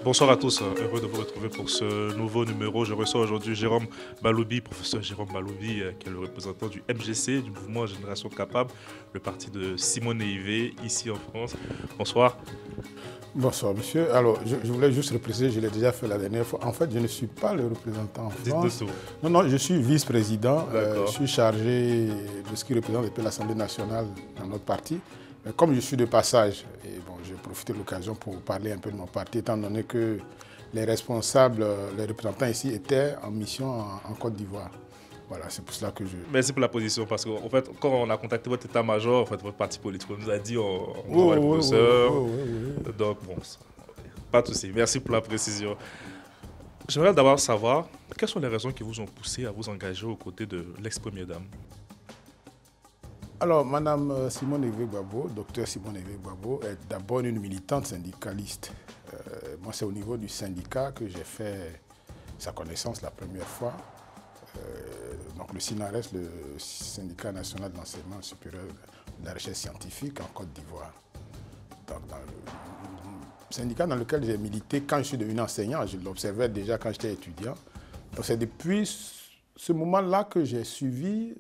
Bonsoir à tous, heureux de vous retrouver pour ce nouveau numéro. Je reçois aujourd'hui Jérôme Baloubi, professeur Jérôme Baloubi, qui est le représentant du MGC, du mouvement Génération Capable, le parti de Simone Veil, ici en France. Bonsoir. Bonsoir monsieur. Alors je voulais juste le préciser, je l'ai déjà fait la dernière fois. En fait, je ne suis pas le représentant en France. Dites-nous tout. Non, je suis vice-président. Je suis chargé de ce qui représente l'Assemblée nationale dans notre parti. Mais comme je suis de passage, et bon, je profite de l'occasion pour parler un peu de mon parti, étant donné que les responsables, les représentants ici étaient en mission en Côte d'Ivoire. Voilà, c'est pour cela que je... Merci pour la position, parce qu'en fait, quand on a contacté votre état-major, en fait, votre parti politique, on nous a dit on voit le professeur. Donc, bon, pas de souci. Merci pour la précision. J'aimerais d'abord savoir, quelles sont les raisons qui vous ont poussé à vous engager aux côtés de l'ex-première dame? Alors, Madame Simone Veil Gbagbo, docteur Simone Veil Gbagbo, est d'abord une militante syndicaliste. Moi, c'est au niveau du syndicat que j'ai fait sa connaissance la première fois. Donc le SINARES, le syndicat national de l'enseignement supérieur de la recherche scientifique en Côte d'Ivoire. Dans le syndicat dans lequel j'ai milité quand je suis devenu enseignant, je l'observais déjà quand j'étais étudiant. Donc c'est depuis ce moment-là que j'ai suivi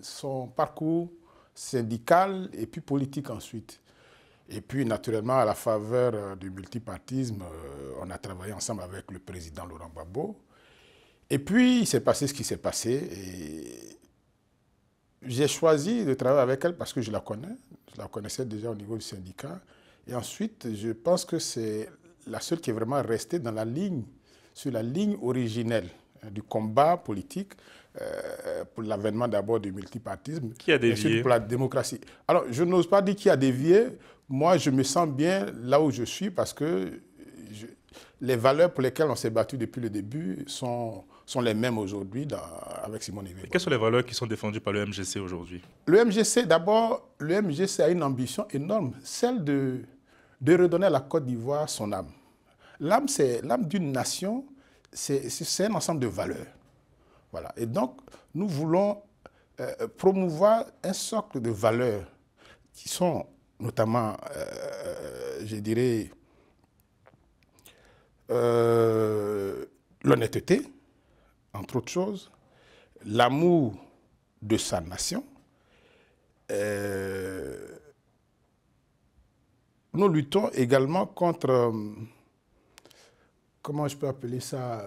son parcours syndical et puis politique ensuite. Et puis naturellement, à la faveur du multipartisme, on a travaillé ensemble avec le président Laurent Gbagbo. Et puis, il s'est passé ce qui s'est passé. Et j'ai choisi de travailler avec elle parce que je la connais. Je la connaissais déjà au niveau du syndicat. Et ensuite, je pense que c'est la seule qui est vraiment restée dans la ligne, sur la ligne originelle du combat politique pour l'avènement d'abord du multipartisme. Qui a dévié? Pour la démocratie. Alors, je n'ose pas dire qui a dévié. Moi, je me sens bien là où je suis parce que les valeurs pour lesquelles on s'est battu depuis le début sont les mêmes aujourd'hui avec Simone Veil. Quelles sont les valeurs qui sont défendues par le MGC aujourd'hui? Le MGC, d'abord, le MGC a une ambition énorme, celle de redonner à la Côte d'Ivoire son âme. L'âme, c'est l'âme d'une nation, c'est un ensemble de valeurs. Voilà. Et donc, nous voulons promouvoir un socle de valeurs qui sont notamment, je dirais, l'honnêteté, entre autres choses, l'amour de sa nation. Nous luttons également contre, comment je peux appeler ça,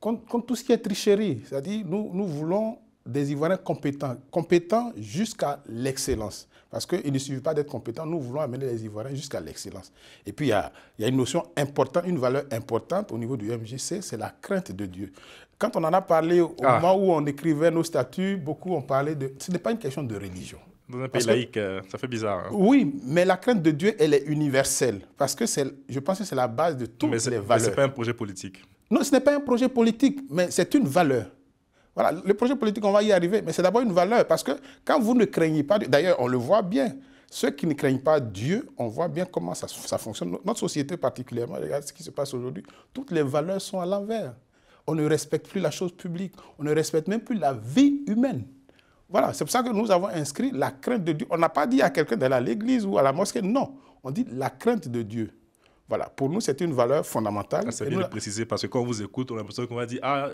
contre tout ce qui est tricherie. C'est-à-dire, nous voulons des Ivoiriens compétents jusqu'à l'excellence. Parce qu'il ne suffit pas d'être compétent, nous voulons amener les Ivoiriens jusqu'à l'excellence. Et puis, il y a une notion importante, une valeur importante au niveau du MGC, c'est la crainte de Dieu. Quand on en a parlé au moment où on écrivait nos statuts, beaucoup ont parlé de... Ce n'est pas une question de religion. Dans un pays laïque, ça fait bizarre. Hein? Oui, mais la crainte de Dieu, elle est universelle. Parce que je pense que c'est la base de toutes les valeurs. Mais ce n'est pas un projet politique. Non, ce n'est pas un projet politique, mais c'est une valeur. Voilà, le projet politique, on va y arriver, mais c'est d'abord une valeur, parce que quand vous ne craignez pas, d'ailleurs, on le voit bien, ceux qui ne craignent pas Dieu, on voit bien comment ça fonctionne. Notre société particulièrement, regardez ce qui se passe aujourd'hui, toutes les valeurs sont à l'envers. On ne respecte plus la chose publique, on ne respecte même plus la vie humaine. Voilà, c'est pour ça que nous avons inscrit la crainte de Dieu. On n'a pas dit à quelqu'un d'aller à l'église ou à la mosquée, non, on dit la crainte de Dieu. Voilà, pour nous, c'est une valeur fondamentale. C'est bien de préciser, parce que quand on vous écoute, on a l'impression qu'on va dire « Ah,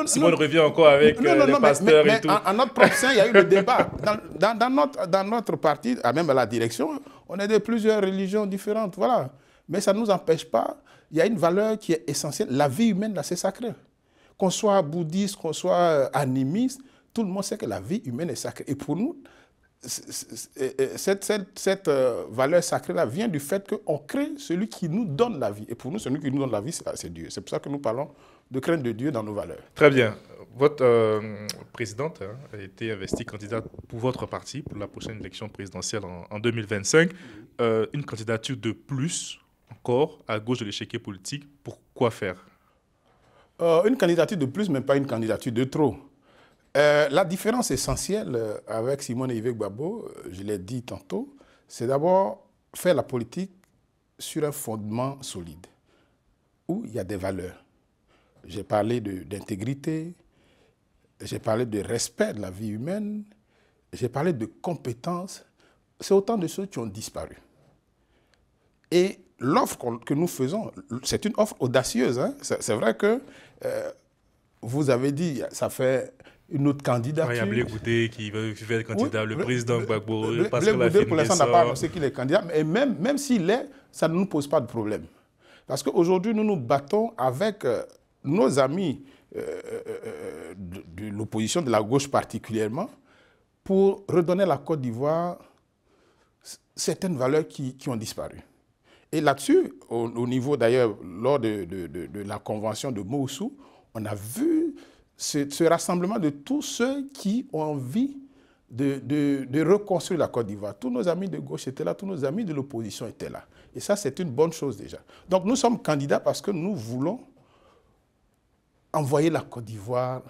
Simone revient encore avec les pasteurs et tout. » En notre propre sein, il y a eu le débat. Dans notre parti, même à la direction, on est de plusieurs religions différentes. Voilà. Mais ça ne nous empêche pas. Il y a une valeur qui est essentielle. La vie humaine, là, c'est sacré. Qu'on soit bouddhiste, qu'on soit animiste, tout le monde sait que la vie humaine est sacrée. Et pour nous, cette valeur sacrée-là vient du fait qu'on crée celui qui nous donne la vie. Et pour nous, celui qui nous donne la vie, c'est Dieu. C'est pour ça que nous parlons de crainte de Dieu dans nos valeurs. Très bien. Votre présidente a été investie candidate pour votre parti pour la prochaine élection présidentielle en 2025. Une candidature de plus encore à gauche de l'échiquier politique. Pourquoi faire? Une candidature de plus, mais pas une candidature de trop. La différence essentielle avec Simone Veil Gbagbo, je l'ai dit tantôt, c'est d'abord faire la politique sur un fondement solide, où il y a des valeurs. j'ai parlé d'intégrité, j'ai parlé de respect de la vie humaine, j'ai parlé de compétences. C'est autant de choses qui ont disparu. Et l'offre que nous faisons, c'est une offre audacieuse. Hein? C'est vrai que vous avez dit, ça fait une autre candidature. Il y a Blé Goudé qui veut faire le candidat, oui, le président Gbagbo. Blé Goudé, pour l'instant, n'a pas annoncé qu'il est candidat. Et même s'il l'est, ça ne nous pose pas de problème. Parce qu'aujourd'hui, nous nous battons avec nos amis de l'opposition, de la gauche particulièrement, pour redonner à la Côte d'Ivoire certaines valeurs qui ont disparu. Et là-dessus, au niveau d'ailleurs, lors de la convention de Moussou, on a vu ce rassemblement de tous ceux qui ont envie de reconstruire la Côte d'Ivoire. Tous nos amis de gauche étaient là, tous nos amis de l'opposition étaient là. Et ça, c'est une bonne chose déjà. Donc nous sommes candidats parce que nous voulons envoyer la Côte d'Ivoire,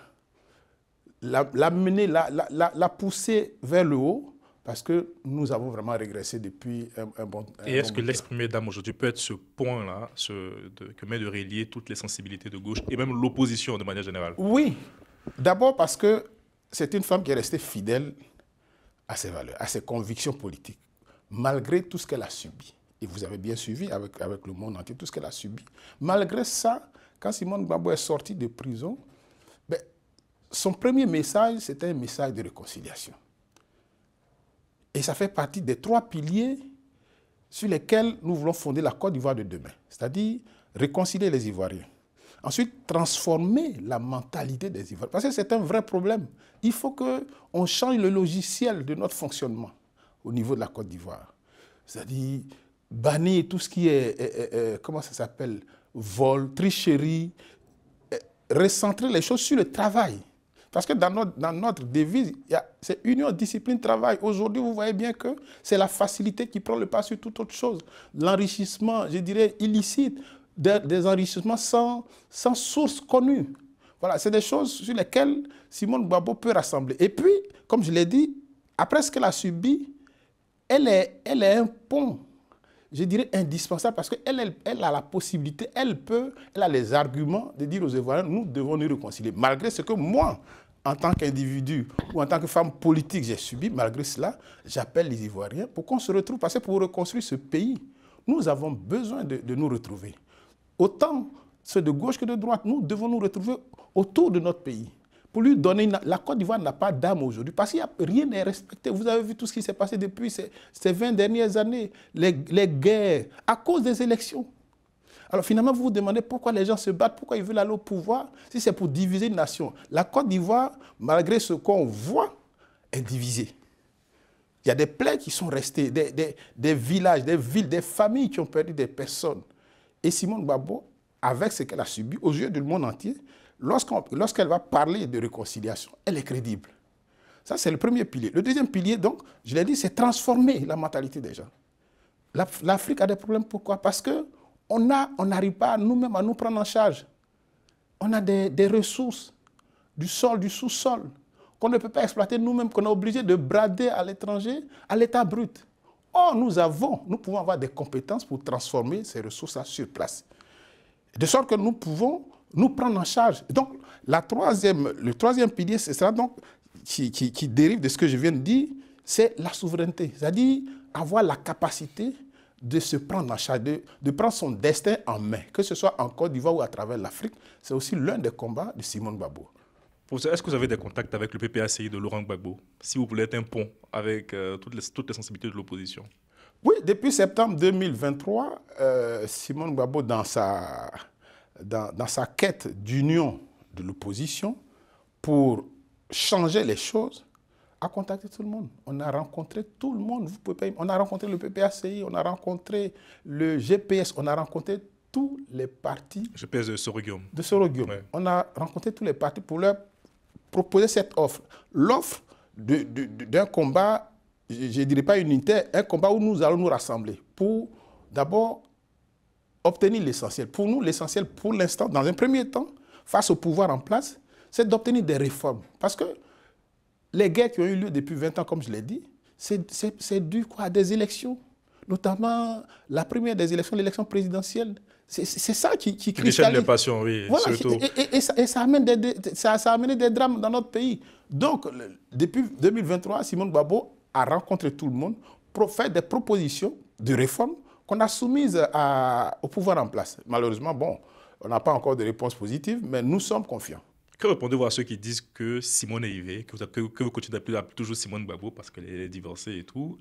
la mener, la pousser vers le haut, parce que nous avons vraiment régressé depuis un bon temps. Et est-ce que l'ex-première dame aujourd'hui peut être ce point-là, que permet de relier toutes les sensibilités de gauche et même l'opposition de manière générale? Oui. D'abord parce que c'est une femme qui est restée fidèle à ses valeurs, à ses convictions politiques, malgré tout ce qu'elle a subi. Et vous avez bien suivi avec le monde entier tout ce qu'elle a subi. Malgré ça, quand Simone Gbagbo est sortie de prison, son premier message, c'était un message de réconciliation. Et ça fait partie des 3 piliers sur lesquels nous voulons fonder la Côte d'Ivoire de demain. C'est-à-dire réconcilier les Ivoiriens. Ensuite, transformer la mentalité des Ivoiriens. Parce que c'est un vrai problème. Il faut qu'on change le logiciel de notre fonctionnement au niveau de la Côte d'Ivoire. C'est-à-dire bannir tout ce qui est, comment ça s'appelle, vol, tricherie, recentrer les choses sur le travail. Parce que dans notre devise, c'est union, discipline, travail. Aujourd'hui, vous voyez bien que c'est la facilité qui prend le pas sur toute autre chose. L'enrichissement, je dirais, illicite, des enrichissements sans source connue. Voilà, c'est des choses sur lesquelles Simone Gbagbo peut rassembler. Et puis, comme je l'ai dit, après ce qu'elle a subi, elle est un pont, je dirais, indispensable parce qu'elle a la possibilité, elle a les arguments de dire aux Ivoiriens, nous devons nous réconcilier. Malgré ce que moi, en tant qu'individu ou en tant que femme politique, j'ai subi, malgré cela, j'appelle les Ivoiriens pour qu'on se retrouve. Parce que pour reconstruire ce pays, nous avons besoin de nous retrouver. Autant ceux de gauche que de droite, nous devons nous retrouver autour de notre pays. Pour lui donner la Côte d'Ivoire n'a pas d'âme aujourd'hui, parce qu'il n'y a rien n'est respecté. Vous avez vu tout ce qui s'est passé depuis ces 20 dernières années, les guerres, à cause des élections. Alors finalement, vous vous demandez pourquoi les gens se battent, pourquoi ils veulent aller au pouvoir, si c'est pour diviser une nation. La Côte d'Ivoire, malgré ce qu'on voit, est divisée. Il y a des plaies qui sont restées, des villages, des villes, des familles qui ont perdu des personnes. Et Simone Gbagbo, avec ce qu'elle a subi, aux yeux du monde entier, lorsqu'elle va parler de réconciliation, elle est crédible. Ça, c'est le premier pilier. Le deuxième pilier, donc, je l'ai dit, c'est transformer la mentalité des gens. L'Afrique a des problèmes. Pourquoi? Parce qu'on n'arrive pas nous-mêmes à nous prendre en charge. On a des ressources, du sol, du sous-sol, qu'on ne peut pas exploiter nous-mêmes, qu'on est obligé de brader à l'étranger, à l'état brut. Or, nous pouvons avoir des compétences pour transformer ces ressources-là sur place. De sorte que nous pouvons nous prendre en charge. Donc, le troisième pilier, c'est ça donc, qui dérive de ce que je viens de dire, c'est la souveraineté. C'est-à-dire avoir la capacité de se prendre en charge, de prendre son destin en main, que ce soit en Côte d'Ivoire ou à travers l'Afrique. C'est aussi l'un des combats de Simone Gbagbo. Est-ce que vous avez des contacts avec le PPACI de Laurent Gbagbo, si vous voulez être un pont avec toutes les sensibilités de l'opposition? Oui, depuis septembre 2023, Simone Gbagbo, dans sa quête d'union de l'opposition, pour changer les choses, a contacté tout le monde. On a rencontré tout le monde. On a rencontré le PPACI, on a rencontré le GPS, on a rencontré tous les partis. GPS de Soro-Guillaume. De Soro-Guillaume. Ouais. On a rencontré tous les partis pour leur proposer cette offre. L'offre d'un combat, je ne dirais pas unitaire, un combat où nous allons nous rassembler pour d'abord obtenir l'essentiel. Pour nous, l'essentiel pour l'instant, dans un premier temps, face au pouvoir en place, c'est d'obtenir des réformes. Parce que les guerres qui ont eu lieu depuis 20 ans, comme je l'ai dit, c'est dû à des élections. Notamment la première des élections, l'élection présidentielle. C'est ça qui cristallise les passions, oui. Voilà, surtout. Et ça a amené des drames dans notre pays. Donc, depuis 2023, Simone Gbagbo a rencontré tout le monde, fait des propositions de réforme qu'on a soumises au pouvoir en place. Malheureusement, bon, on n'a pas encore de réponse positive, mais nous sommes confiants. Que répondez-vous à ceux qui disent que Simone Veil, que vous continuez d'appeler toujours Simone Gbagbo parce qu'elle est divorcée et tout,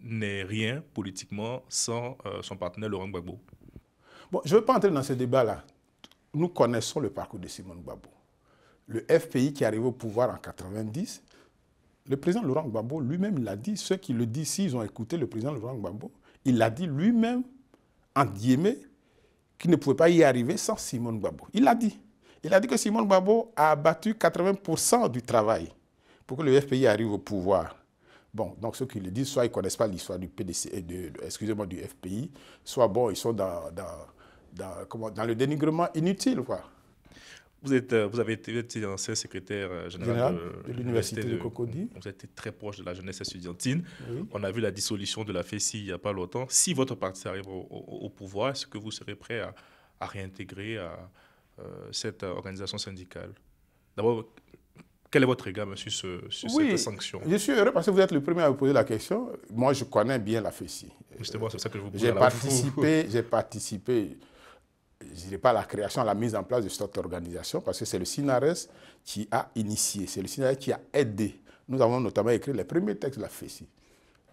n'est rien politiquement sans son partenaire Laurent Gbagbo? Bon, je ne veux pas entrer dans ce débat-là. Nous connaissons le parcours de Simone Gbagbo. Le FPI qui est arrivé au pouvoir en 90, le président Laurent Gbagbo lui-même l'a dit. Ceux qui le disent, s'ils ont écouté le président Laurent Gbagbo, il l'a dit lui-même, en guillemets, qu'il ne pouvait pas y arriver sans Simone Gbagbo. Il l'a dit. Il a dit que Simone Gbagbo a abattu 80% du travail pour que le FPI arrive au pouvoir. Bon, donc ceux qui le disent, soit ils ne connaissent pas l'histoire du PDC, excusez-moi, du FPI, soit bon, ils sont dans le dénigrement inutile, quoi. Vous avez été ancien secrétaire général de l'université de Cocody. Vous êtes très proche de la jeunesse estudiantine. Oui. On a vu la dissolution de la FESI il n'y a pas longtemps. Si votre parti arrive au pouvoir, est-ce que vous serez prêt à réintégrer cette organisation syndicale? D'abord, quel est votre regard sur cette sanction? Je suis heureux parce que vous êtes le premier à me poser la question. Moi, je connais bien la FESI. Justement, c'est ça que je vous pose. J'ai participé, je ne dirais pas à la création, à la mise en place de cette organisation, parce que c'est le SINARES qui a initié, c'est le SINARES qui a aidé. Nous avons notamment écrit les premiers textes de la FESI.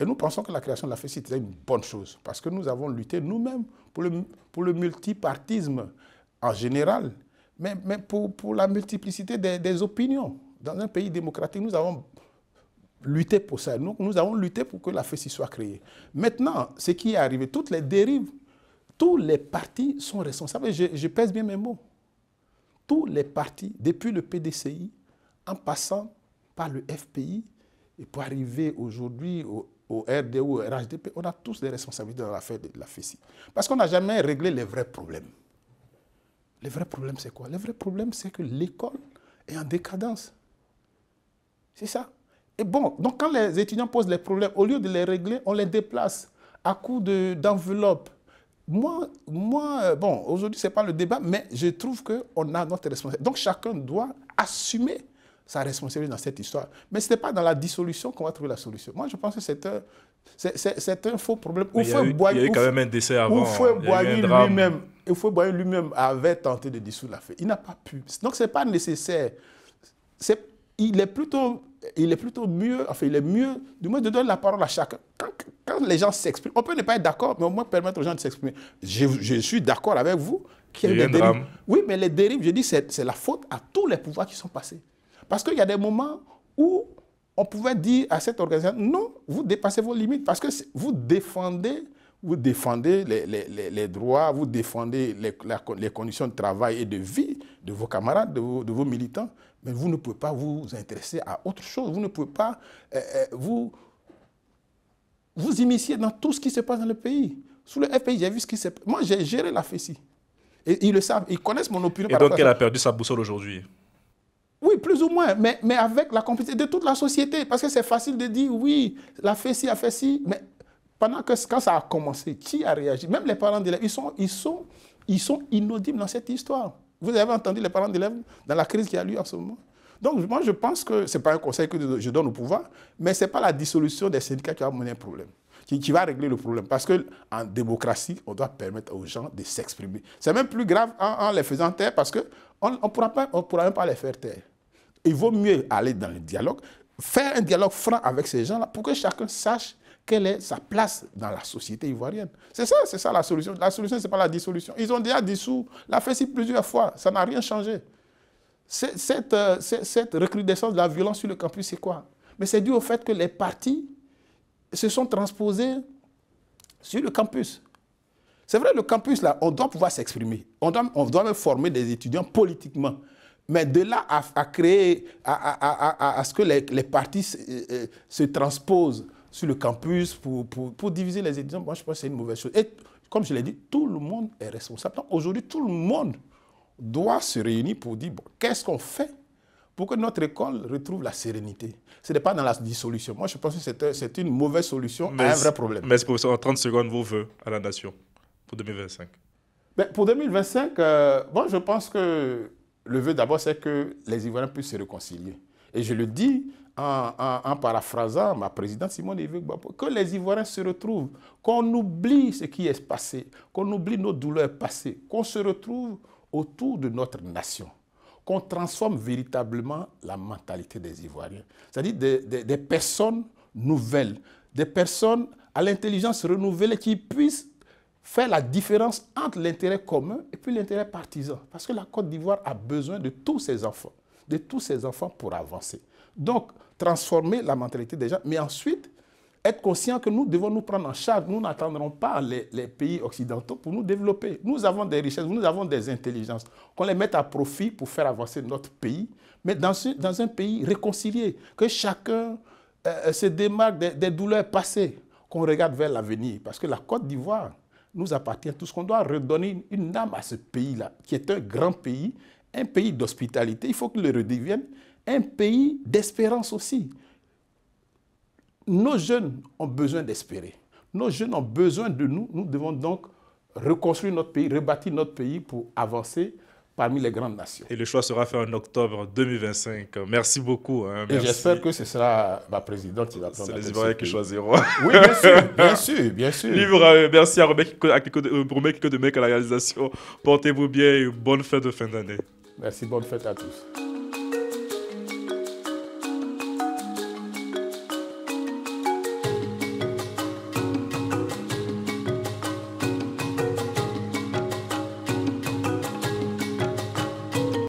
Et nous pensons que la création de la FESI était une bonne chose, parce que nous avons lutté nous-mêmes pour le multipartisme en général, mais pour la multiplicité des opinions. Dans un pays démocratique, nous avons lutté pour ça. Nous avons lutté pour que la FESI soit créée. Maintenant, ce qui est arrivé, toutes les dérives, tous les partis sont responsables. Je pèse bien mes mots. Tous les partis, depuis le PDCI, en passant par le FPI, et pour arriver aujourd'hui au RDO, au RHDP, on a tous des responsabilités dans l'affaire de la FESI. Parce qu'on n'a jamais réglé les vrais problèmes. Les vrais problèmes, c'est quoi? Les vrais problèmes, c'est que l'école est en décadence. C'est ça. Et bon, donc quand les étudiants posent les problèmes, au lieu de les régler, on les déplace à coup d'enveloppe. Moi, bon, aujourd'hui, ce n'est pas le débat, mais je trouve qu'on a notre responsabilité. Donc, chacun doit assumer sa responsabilité dans cette histoire. Mais ce n'est pas dans la dissolution qu'on va trouver la solution. Moi, je pense que c'est un faux problème. Il y a eu quand même un décès avant. Houphouët-Boigny lui-même avait tenté de dissoudre la FESI. Il n'a pas pu. Donc, ce n'est pas nécessaire. Il est plutôt mieux, enfin, il est mieux, du moins, de donner la parole à chacun. Quand les gens s'expriment, on peut ne pas être d'accord, mais au moins permettre aux gens de s'exprimer. Je suis d'accord avec vous qu'il y a eu des dérives. Oui, mais les dérives, je dis, c'est la faute à tous les pouvoirs qui sont passés. Parce qu'il y a des moments où on pouvait dire à cette organisation, non, vous dépassez vos limites, parce que vous défendez les droits, vous défendez les conditions de travail et de vie de vos camarades, de vos militants, mais vous ne pouvez pas vous intéresser à autre chose. Vous ne pouvez pas vous immiscer dans tout ce qui se passe dans le pays. Sous le FPI, j'ai vu ce qui s'est passé. Moi, j'ai géré la FESI. Et ils le savent, ils connaissent mon opinion. Et donc, elle a perdu sa boussole aujourd'hui? Oui, plus ou moins, mais avec la complicité de toute la société. Parce que c'est facile de dire, oui, la FESI a fait ci, mais quand ça a commencé, qui a réagi? Même les parents d'élèves, ils sont inaudibles dans cette histoire. Vous avez entendu les parents d'élèves dans la crise qui a lieu en ce moment? Donc, moi, je pense que ce n'est pas un conseil que je donne au pouvoir, mais ce n'est pas la dissolution des syndicats qui va mener un problème, qui va régler le problème. Parce qu'en démocratie, on doit permettre aux gens de s'exprimer. C'est même plus grave en les faisant taire, parce qu'on ne pourra même pas les faire taire. Il vaut mieux aller dans le dialogue, faire un dialogue franc avec ces gens-là, pour que chacun sache quelle est sa place dans la société ivoirienne. C'est ça la solution. La solution, ce n'est pas la dissolution. Ils ont déjà dissous la FESI plusieurs fois. Ça n'a rien changé. Cette recrudescence de la violence sur le campus, c'est quoi? Mais c'est dû au fait que les partis se sont transposés sur le campus. C'est vrai, le campus, là, on doit pouvoir s'exprimer. On doit même former des étudiants politiquement. Mais de là à créer, à ce que les partis se transposent sur le campus pour diviser les étudiants, moi je pense que c'est une mauvaise chose. Et comme je l'ai dit, tout le monde est responsable. Donc aujourd'hui, tout le monde doit se réunir pour dire, bon, qu'est-ce qu'on fait pour que notre école retrouve la sérénité? Ce n'est pas dans la dissolution. Moi je pense que c'est une mauvaise solution à un vrai problème. Mais professeur, en 30 secondes, vos vœux à la nation pour 2025? Ben, pour 2025, bon, je pense que le vœu d'abord, c'est que les Ivoiriens puissent se réconcilier. Et je le dis en paraphrasant ma présidente Simone Veil Gbagbo, que les Ivoiriens se retrouvent, qu'on oublie ce qui est passé, qu'on oublie nos douleurs passées, qu'on se retrouve autour de notre nation, qu'on transforme véritablement la mentalité des Ivoiriens. C'est-à-dire des personnes nouvelles, des personnes à l'intelligence renouvelée qui puissent faire la différence entre l'intérêt commun et puis l'intérêt partisan. Parce que la Côte d'Ivoire a besoin de tous ses enfants pour avancer. Donc, transformer la mentalité des gens, mais ensuite, être conscient que nous devons nous prendre en charge. Nous n'attendrons pas les pays occidentaux pour nous développer. Nous avons des richesses, nous avons des intelligences, qu'on les mette à profit pour faire avancer notre pays, mais dans un pays réconcilié, que chacun se démarque des douleurs passées, qu'on regarde vers l'avenir. Parce que la Côte d'Ivoire nous appartient tous, qu'on doit redonner une âme à ce pays-là, qui est un grand pays, un pays d'hospitalité, il faut qu'il le redevienne, un pays d'espérance aussi. Nos jeunes ont besoin d'espérer. Nos jeunes ont besoin de nous. Nous devons donc reconstruire notre pays, rebâtir notre pays pour avancer parmi les grandes nations. Et le choix sera fait en octobre 2025. Merci beaucoup. Hein, merci. Et j'espère que ce sera ma présidente qui va prendre. C'est les Ivoiriens qui choisiront. Oui, bien sûr, bien sûr, bien sûr. Libre, merci à Romain Kiko de Mec à la réalisation. Portez-vous bien et bonne fête de fin d'année. Merci, bonne fête à tous.